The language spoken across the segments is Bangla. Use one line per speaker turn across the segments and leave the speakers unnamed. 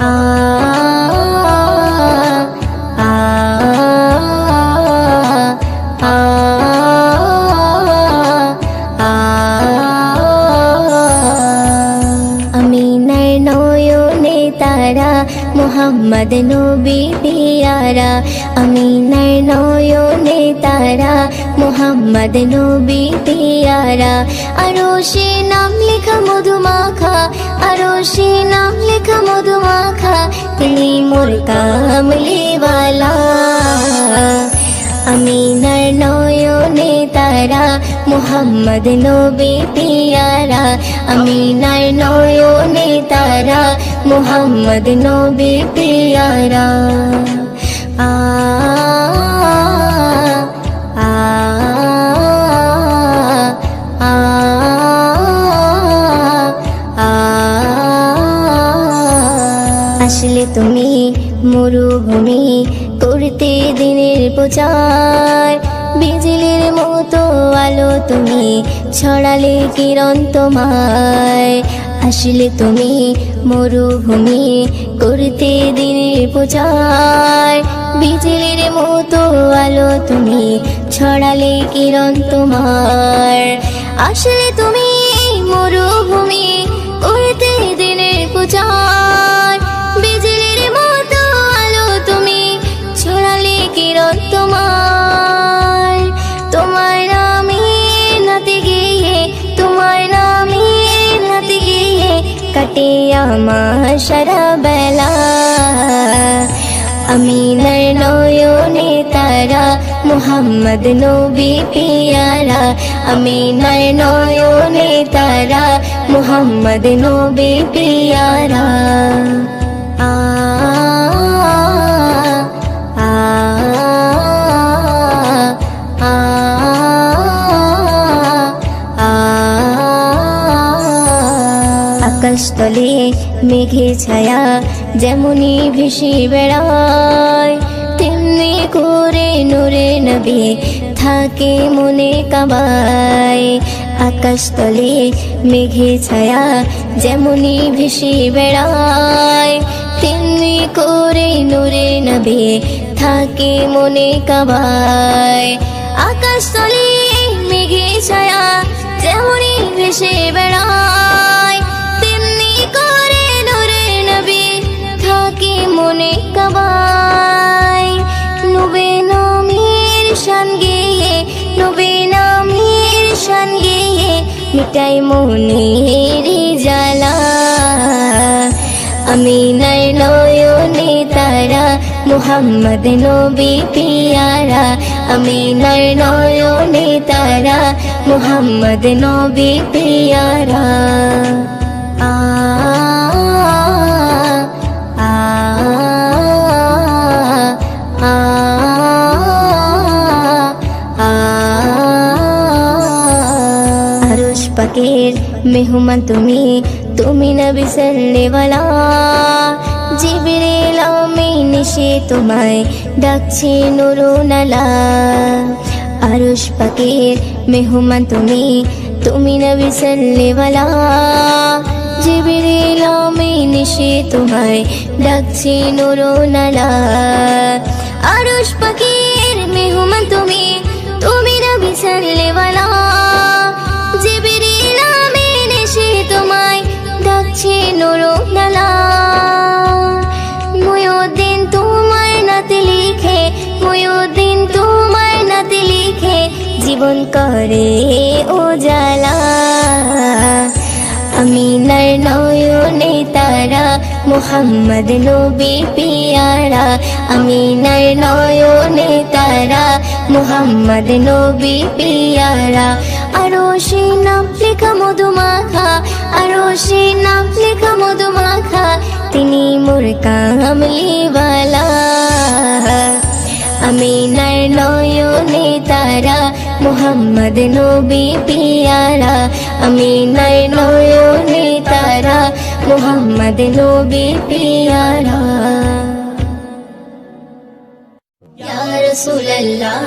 আ আ আ আমিনার নয়নে তারা মুহাম্মদ নবী পিয়ারা আমিনার নয়নে তারা মুহাম্মদ নবী পিয়ারা আরশে নাম লেখা মধুমাখা আরশে নাম লেখা মধুমাখা তিনি মোর কামলিওয়ালা আমিনার নয়নে তারা মুহাম্মদ নবী পিয়ারা আমিনার নয়নে তারা মুহাম্মদ নবী পিয়ারা আ আ আ আ আসলে তুমি মরুভূমি করতে দিনের প্রচার বিজলির মতো আলো তুমি ছড়ালে কিরণ তোমায় আসলে তুমি মরুভূমি করতে দিনের প্রচার বিজলির মতো আলো তুমি ছড়ালে কিরণ তোমার আসলে তুমি মরুভূমি করতে দিনের প্রচার বিজলির মতো আলো তুমি ছড়ালে কিরণ তোমার তোমার নামে নাতে গিয়ে তোমার নামে নাতে গিয়ে কাটে আমার সারা বেলা আমিনার নয়নে তারা মুহাম্মদ নবী পিয়ারা আমিনার নয়নে তারা মুহাম্মদ নবী পিয়ারা আ আ আ আ আকাশতলে মেঘে ছায়া যেমনি ভেসে বেড়ায় তেমনি করে নূরে নবী থাকে মনে কাবায় আকাশতলে মেঘে ছায়া যেমনি ভেসে বেড়ায় তেমনি করে নূরে নবী থাকে মনে কাবায় আকাশতলে মেঘে ছায়া যেমনি ভেসে বেড়ায় তেমনি করে নূরে নবী থাকে মনে কাবায় নবী নামের শান গেয়ে নবী নামের শান গেয়ে মিটাই মনের জ্বালা আমিনার নয়নে তারা মুহাম্মদ নবী পিয়ারা আমিনার নয়নে তারা মুহাম্মদ নবী পিয়ারা আ আ আ আরশ পাকের মেহমান তুমি তুমি নবী সাল্লেওয়ালা জিবরিল আমিন এসে তোমায় ডাকছে নুরুনালা আরশ পাকের মেহমান তুমি তুমি নবী সাল্লেওয়ালা জিবরিল আমিন এসে তোমায় ডাকছে নুরুনালা আরশ পাকের মেহমান তুমি তুমি নবী সাল্লেওয়ালা জিবরিল আমিন এসে তোমায় ডাকছে নুরুনালা মুয়ুদ্দিন তোমার নাতে লিখে মুয়ুদ্দিন তোমার নাতে লিখে জীবন করে উজালা আমিনার নয়নে তারা মুহাম্মদ নবী পিয়ারা আমিনার নয়নে তারা মুহাম্মদ নবী পিয়ারা আরশে নাম লেখা মধুমাখা আরশে নাম লেখা মধুমাখা তিনি মোর কামলিওয়ালা আমিনার নয়নে তারা মুহাম্মদ নবী পিয়ারা আমিনার নয়নে তারা মুহাম্মদ নবী পিয়ারা ইয়া রাসূলুল্লাহ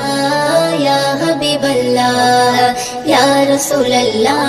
ইয়া হাবিবাল্লাহ ইয়া রাসূলুল্লাহ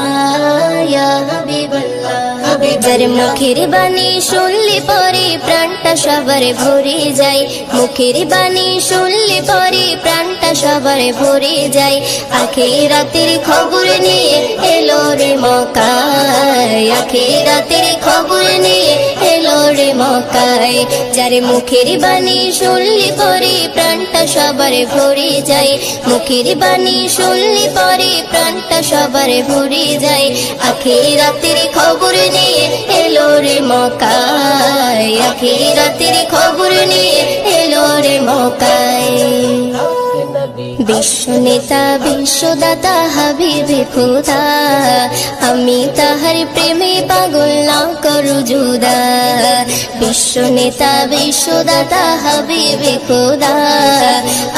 ইয়া হাবিবাল্লাহ হাবিবের মুখের বাণী শুনলে পরে প্রাণ সবার ভরে যায় মুখের বাণী শুনলে পরে প্রাণটা সবার ভরে যায় আখিরাতের খবর নিয়ে এলো রে মক্কায় আখিরাতের খবর নিয়ে এলো রে মক্কায় যারে মুখের বাণী শুনলে পরে প্রাণটা সবার ভরে যায় মুখের বাণী শুনলে পরে প্রাণটা সবার ভরে যায় আখিরাতের খবর নিয়ে এলো রে মক্কায় আখিরাতের খবর নিয়ে এলো রে মক্কায় বিশ্ব নেতা বিশ্বদাতা হাবিবে খোদা আমি তাহার প্রেমে পাগল না করু জুদা বিশ্ব নেতা বিশ্বদাতা হাবিবে খোদা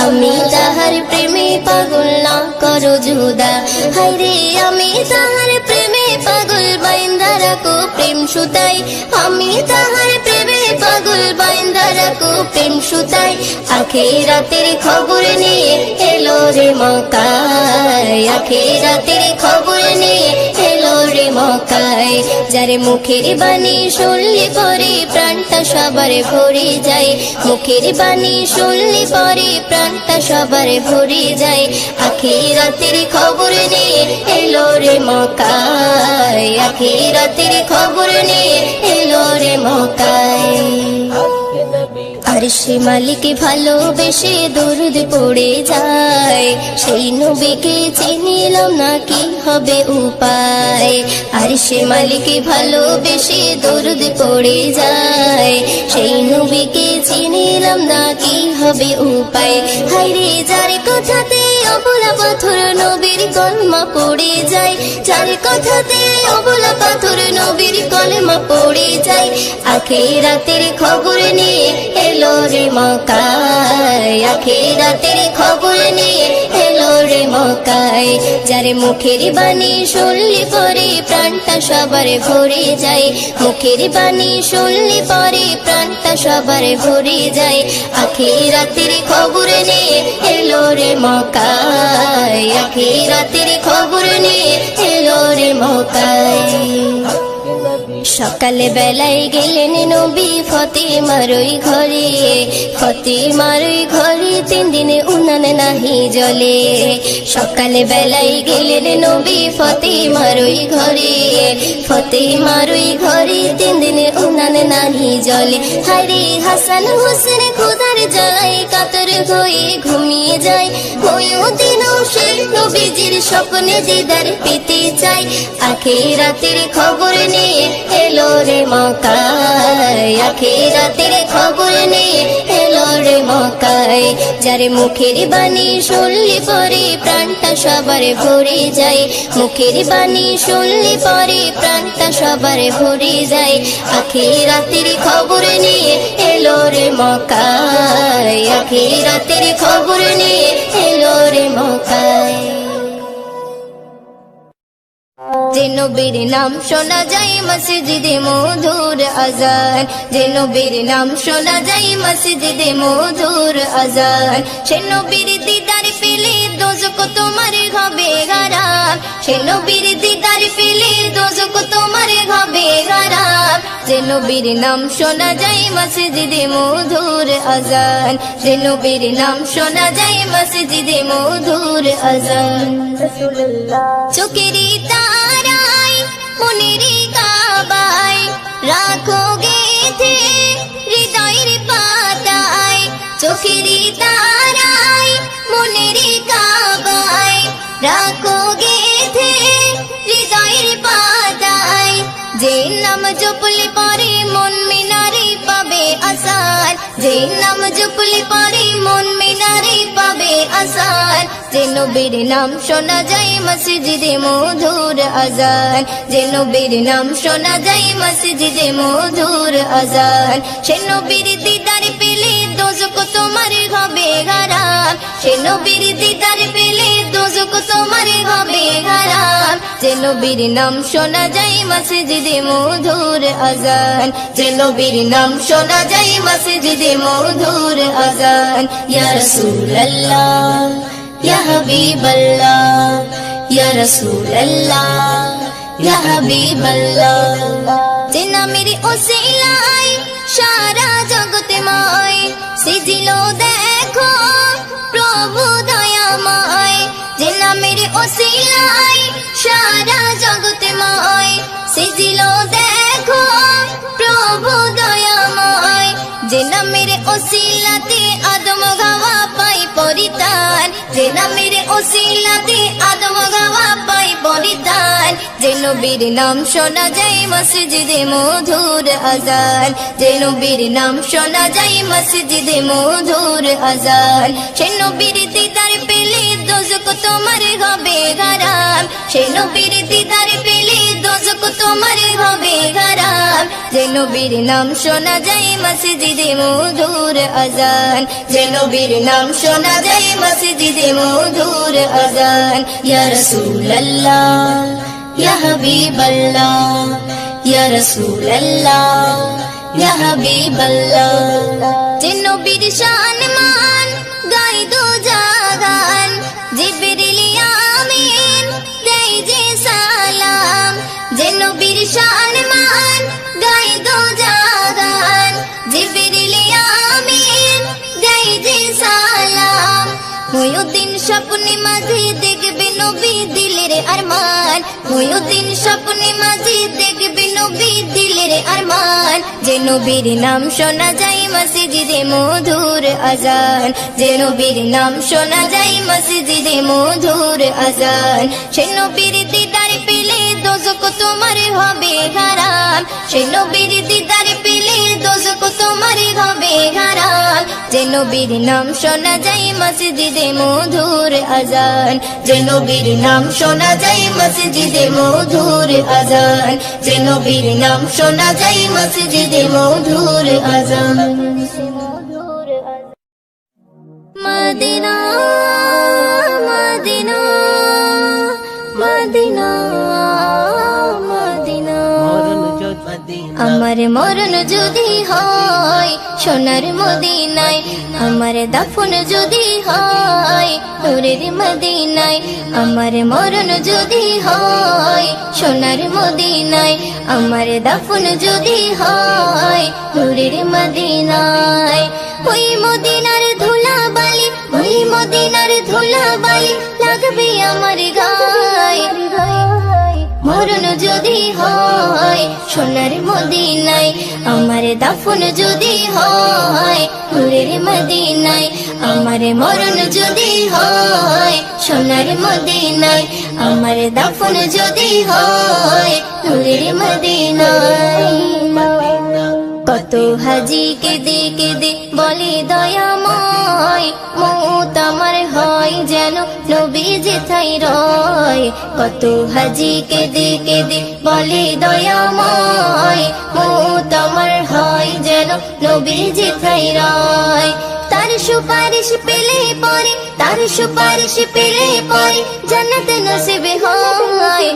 আমি তাহার প্রেমে পাগল না করু জুদা হায়রে আমি তাহার প্রেমে পাগল বাইন্দা রাখো প্রেম সুতাই আমি তাহার প্রেমে পাগল বাইন্দা রাখো প্রেম সুতাই আখিরাতের খবর নিয়ে এলো রে মক্কায় আখিরাতের খবর নিয়ে এলো রে মক্কায় যারে মুখের বাণী শুনলে পরে প্রাণটা সবার ভরে যায় মুখের বাণী শুনলে পরে প্রাণটা সবার ভরে যায় আখিরাতের খবর নিয়ে এলো রে মক্কায় আখিরাতের খবর নিয়ে এলো রে মক্কায় আরশে মালিক ভালোবেসে দরুদ পড়ে যায় সেই নবীকে চিনিলাম না কি হবে উপায় আরশে মালিক ভালোবেসে দরুদ পড়ে যায় সেই নবীকে চিনিলাম না কি হবে উপায় হায়রে যার কথাতে অবলা পাথর নবীর কলমা পড়ে যায় যার কথাতে অবলা পাথর নবীর কলমা পড়ে যায় আখিরাতের খবর নিয়ে এলো রে মক্কায় আখিরাতের খবর নিয়ে এলো রে মক্কায় যারে মুখের বাণী শুনলে পরে প্রাণটা সবার ভরে যায় মুখের বাণী শুনলে পরে প্রাণটা সবার ভরে যায় আখিরাতের খবর নিয়ে এলো রে মক্কায় আখিরাতের খবর নিয়ে এলো রে মক্কায় সকালে বেলায় গেলেন নবী ফতেমার ওই ঘরে ফতেমার ওই ঘরে 3 দিনে উনান নাহি জলে সকালে বেলায় গেলেন নবী ফতেমার ওই ঘরে ফতেমার ওই ঘরে 3 দিনে উনান নাহি জলে হায়রে হাসান হোসেন খোদার জ্বালায় কাতর হয়ে ঘুমিয়ে যায় ওই দিনও সে নবীজির স্বপ্নে দিদার পেতে চায় আখিরাতের খবর নিয়ে এলো রে মক্কায় আখিরাতের খবর নিয়ে এলো রে মক্কায় যারে মুখের বাণী শুনলে পরে প্রাণটা সবার ভরে যায় মুখের বাণী শুনলে পরে প্রাণটা সবার ভরে যায় আখিরাতের খবর নিয়ে এলো রে মক্কায় আখিরাতের খবর নিয়ে এলো রে মক্কায় যে নবীর নাম শোনা যায় মসজিদে মধুর আজান যে নবীর নাম শোনা যায় মসজিদে মধুর আজান সে নবীর দিদার পেলে দোজখ তোমার হবে হারাম সে নবীর দিদার পেলে দোজখ তোমার হবে হারাম যে নবীর নাম শোনা যায় মসজিদে মধুর আজান যে নবীর নাম শোনা যায় মসজিদে মধুর আজান চোখেরই তারায় মনেরই কাবায় রাখো গেথে হৃদয়ের পাতায় চোখেরই তারায় মনেরই কাবায় রাখো গেথে হৃদয়ের পাতায় যে নাম জপলে পরে মন মিনারে পাবে আসার যে নাম জপলে পরে মন মিনারে পাবে আসার যে নবীর নাম শোনা যায় মসজিদে মধুর আজান যে নবীর নাম শোনা যায় মসজিদে মধুর আজান সে নবীর দিদার পেলে দোজখ তোমার হবে হারাম সে নবীর দিদার পেলে দোজখ তোমার হবে হারাম যে নবীর নাম শোনা যায় মসজিদে মধুর আজান যে নবীর নাম শোনা যায় মসজিদে মধুর আজান ইয়া রাসূলুল্লাহ ইয়া হাবিবাল্লাহ ইয়া রাসূলুল্লাহ ইয়া হাবিবাল্লাহ যে নামের ওসিলায় সারা জগৎ উসিলাই সারা জগৎময় সেজিল দেখো প্রভু দয়াময় যে নামের উসিলাতে আদম গাওয়া পাই পরিত্রাণ যে নামের উসিলাতে আদম গাওয়া পাই পরিত্রাণ যে নবীর নাম শোনা যায় মসজিদে মধুর আজান যে নবীর নাম শোনা যায় মসজিদে মধুর আজান সে নবীর দিদার পেলে দোজখ তোমার হবে হারাম সে নবীর দিদার পেলে দোজখ তোমার হবে হারাম যে নবীর নাম শোনা যায় মসজিদে মধুর আজান যে নবীর নাম শোনা যায় মসজিদে মধুর আজান ইয়া রাসূলুল্লাহ ইয়া হাবিবাল্লাহ ইয়া রাসূলুল্লাহ ইয়া হাবিবাল্লাহ যে নবীর শান মান গাই দো জাগান জিবরিল আমিন দেই যে সালাম যে নবীর শান মান গাই দো জাগান জিবরিল আমিন দেই যে সালাম ময়ুদ্দিন স্বপ্নে মাঝে দেখবে নবী দিলের আরমান ময়ুদ্দিন স্বপ্নে মাঝে দেখবে নবী দিলের আরমান যে নবীর নাম শোনা যায় মসজিদে মধুর আজান যে নবীর নাম শোনা যায় মসজিদে মধুর আজান সে নবীর দিদার পেলে দোজখ তোমার হবে হারাম সে নবীর দিদার পেলে দোজখ তোমার হবে হারাম যে নবীর নাম শোনা যায় মসজিদে মধুর আজান যে নবীর নাম শোনা যায় মসজিদে মধুর আজান যে নবীর নাম শোনা যায় মসজিদে মধুর আজান মদিনা মদিনা মদিনা মদিনা আমার মরণ যদি হয় সোনার মদিনায় আমার দাফন যদি হয় নূরের মদিনায় আমার মরণ যদি হয় সোনার মদিনায় আমার দাফন যদি হয় নূরের মদিনায় ওই মদিনার ধুলা বালি ওই মদিনার ধুলা বালি লাগবে আমার গায়ে মরণ যদি হয় সোনার মদিনায় আমার দাফন যদি হয় নূরের মদিনায় আমার মরণ যদি হয় সোনার মদিনায় আমার দাফন যদি হয় নূরের মদিনায় কত হাজি কেঁদে কেঁদে বলে দয়াময় মৌত আমার হয় যেন নবী যেথায় রয় কত হাজি কেঁদে কেঁদে বলে দয়াময় মৌত আমার হয় যেন নবী যেথায় রয় তার সুপারিশ পেলে পরে তার সুপারিশ পেলে পরে জান্নাত নসিবে হয়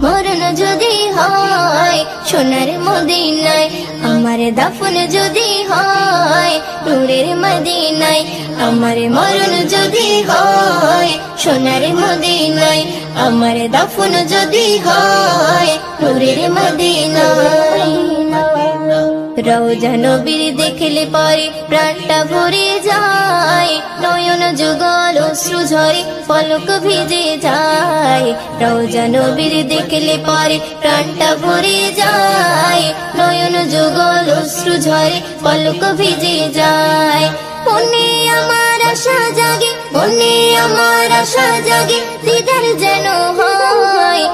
মরণ যদি হয় সোনার মদিনায় আমার দাফন যদি হয় নূরের মদিনায় আমার মরণ যদি হয় সোনার মদিনায় আমার দাফন যদি হয় নূরের মদিনায় রওজা নবীর দেখলে পরে প্রাণটা ভরে যায় নয়ন যুগল অশ্রু ঝরে পলক ভিজে যায় রওজা নবীর দেখলে পরে প্রাণটা ভরে যায় নয়ন যুগল অশ্রু ঝরে পলক ভিজে যায় মনে আমার আশা জাগে মনে আমার আশা জাগে দিদার যেন হয়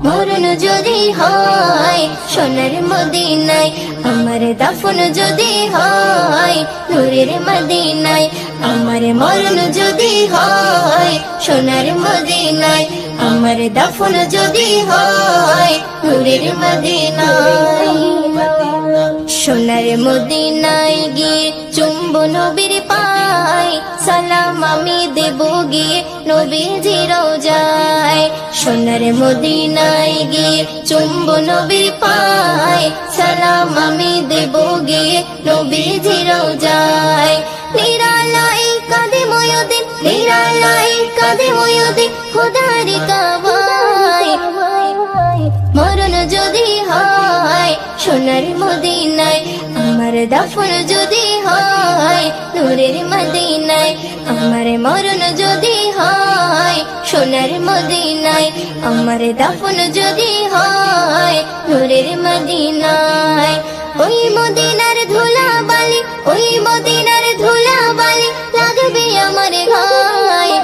মরণ যদি হয় সোনার মদিনায় আমার দাফন যদি হয় নূরের মদিনায় আমার মরণ যদি হয় সোনার মদিনায় আমার দাফন যদি হয় নূরের মদিনায় সোনার মদিনায় গিয়ে চুম্ব নবীর পায় সালাম আমি দেব গিয়ে নবীজি রওজায় সোনার মদিনায় গিয়ে চুম্ব নবীর পায় সালাম আমি দেব গিয়ে নবীজি রওজায় নিরালাই কাঁদে ময়ূদিন নিরালাই কাঁদে ময়ূদিন খোদার কাবায় মরণ যদি হয় সোনার মদিনায় আমার দাফন যদি হয় নূরের মদিনায়, আমার মরণ যদি হয় সোনার মদিনায়, আমার দাফন যদি হয় নূরের মদিনায়। ওই মদিনার ধুলা বালি, ওই মদিনার ধুলা বালি লাগবে আমার গায়ে।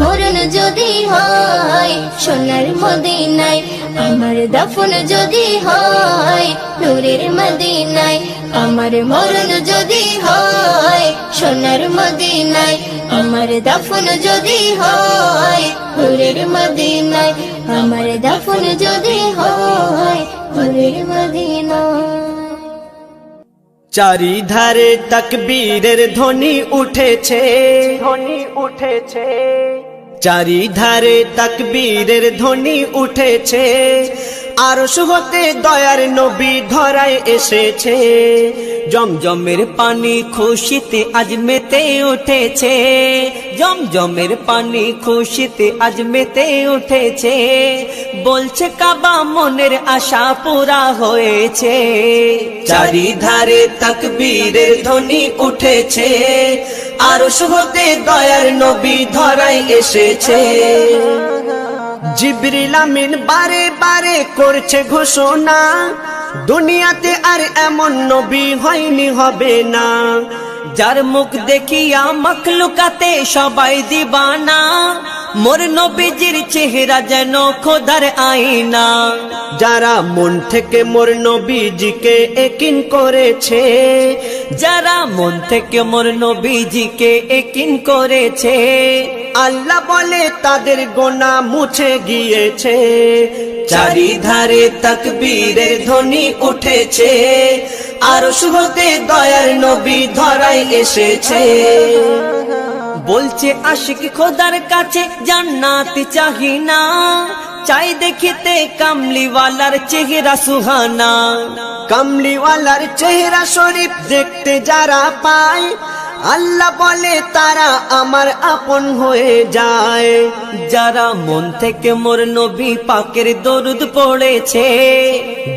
মরণ যদি হয় সোনার মদিনায়, আমার দাফন যদি হয় নূরের মদিনায়, আমার মরণ যদি হয় সোনার মদিনায়, আমার দাফন যদি হয় নূরের মদিনায়, আমার দাফন যদি হয় নূরের মদিনায়।
চারিধারে তাকবীরের ধ্বনি উঠেছে, ধ্বনি উঠেছে, চারিধারে তাকবীরের ধ্বনি উঠেছে। আরশ হতে দয়ার নবী ধরায় এসেছে, জমজমের পানি খুশিতে আজ মেতে উঠেছে, জমজমের পানি খুশিতে আজ মেতে উঠেছে। বলছে কাবা মনের আশা পুরা হয়েছে, চারিধারে তাকবীরের ধ্বনি উঠেছে। আরশ হতে দয়ার নবী ধরায় এসেছে। জিবরিল আমিন বারে বারে করছে ঘোষণা, দুনিয়াতে আর এমন নবী হয়নি হবে না। যার মুখ দেখিয়া মখলুকাতে সবাই দিবানা, মোর নবীজির চেহারা যেন খোদার আয়না। যারা মন থেকে মোর নবীজিকে একিন করেছে, যারা মন থেকে মোর নবীজিকে একিন করেছে, আল্লাহ বলে তাদের গোনা মুছে গিয়েছে। চারিধারে তাকবীরের ধ্বনি উঠেছে, আরশ হতে দয়ার নবী ধরায় এসেছে। বলছে আশিক খোদার কাছে জান্নাত চাহি না, চাই দেখিতে কামলিওয়ালার চেহারা সুহানা। কামলিওয়ালার চেহারা শরীফ দেখতে যারা পায়, আল্লাহ বলে তারা আমার আপন হয়ে যায়। যারা মন থেকে মোর নবী পাকের দরুদ পড়েছে,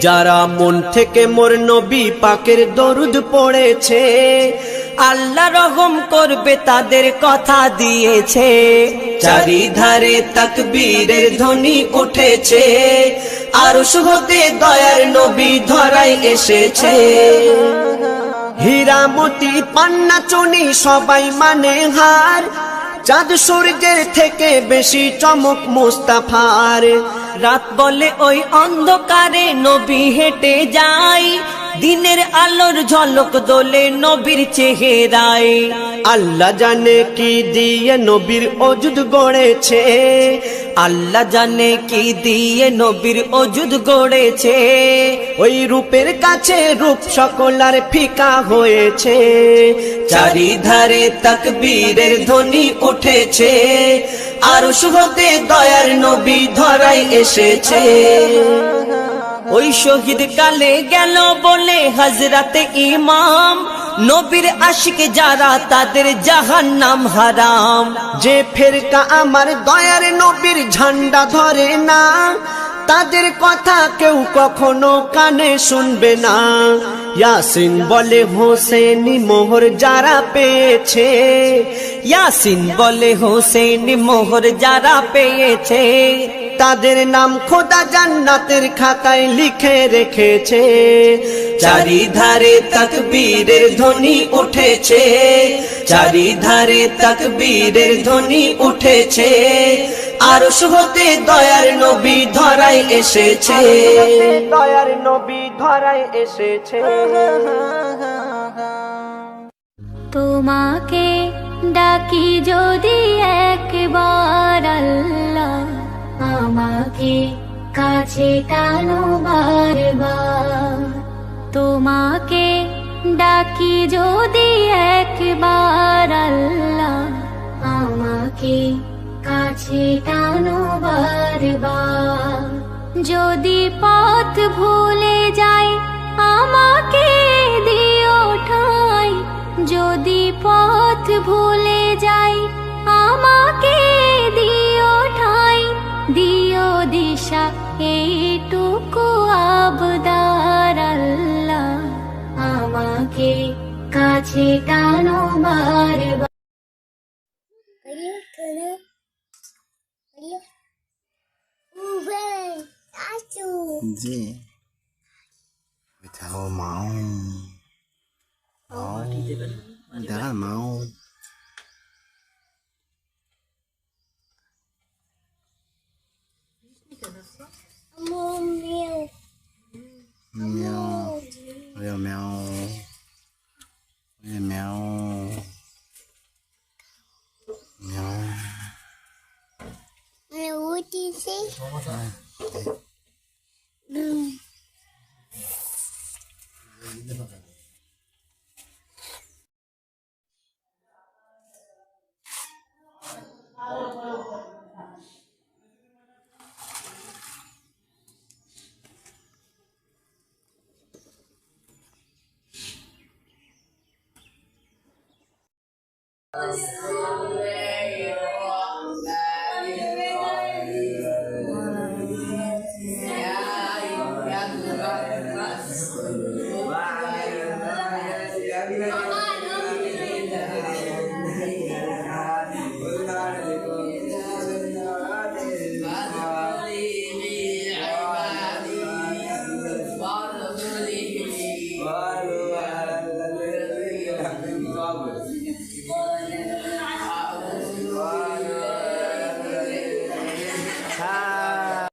যারা মন থেকে মোর নবী পাকের দরুদ পড়েছে, আল্লাহ রহম করবে তাদের কথা দিয়েছে। চারিধারে তাকবীরের ধ্বনি উঠেছে, আরশ হতে দয়ার নবী ধরায় এসেছে। হীরা মতি পান্না চুনি সবাই মানে হার, চাঁদ সূর্যের থেকে বেশি চমক মুস্তাফার। রাত বলে ওই অন্ধকারে নবী হেঁটে যায়, দিনের আলোর ঝলক দোলে নবীর চেহারায়। আল্লাহ জানে কি দিয়ে নবীর অজুদ গড়েছে, আল্লাহ জানে কি দিয়ে নবীর অজুদ গড়েছে। ওই রূপের কাছে রূপ সকলার ফিকা হয়েছে। চারিধারে তাকবীরের ধ্বনি উঠেছে, আরশ হতে দয়ার নবী ধরায় এসেছে। ওই শহীদ কালে গেল বলে হযরতে ইমাম, নবীর আশিক যারা তাদের জাহান্নাম হারাম। যে ফেরকা আমার দয়ার নবীর ঝান্ডা ধরে না, তাদের কথা কেউ কখনো কানে শুনবে না। ইয়াসিন বলে হোসেনি মোহর যারা পেয়েছে, ইয়াসিন বলে হোসেনি মোহর যারা পেয়েছে, তাদের নাম খোদা জান্নাতের খাতায় লিখে রেখেছে। চারিধারে তাকবীরের ধ্বনি উঠেছে, চারিধারে তাকবীরের ধ্বনি উঠেছে, আরশ হতে দয়ার নবী ধরায় এসেছে, দয়ার নবী ধরায় এসেছে।
তোমাকে ডাকি যদি একবার আল্লাহ, আমাকে কাছে টানো বারবার। তোমাকে ডাকি যদি একবার আল্লাহ, আমাকে কাছে টানো বারবার। যদি পথ ভুলে যাই আমাকে দিও ঠাই, যদি পথ ভুলে যাই আমাকে দিও ঠাই। দিও দিশা এইটুকু আবদার আল্লাহ, কাছে টানো বারবার।
জি Chào máu máu đã là máu mèo mèo mèo mèo mèo mèo
What do you say?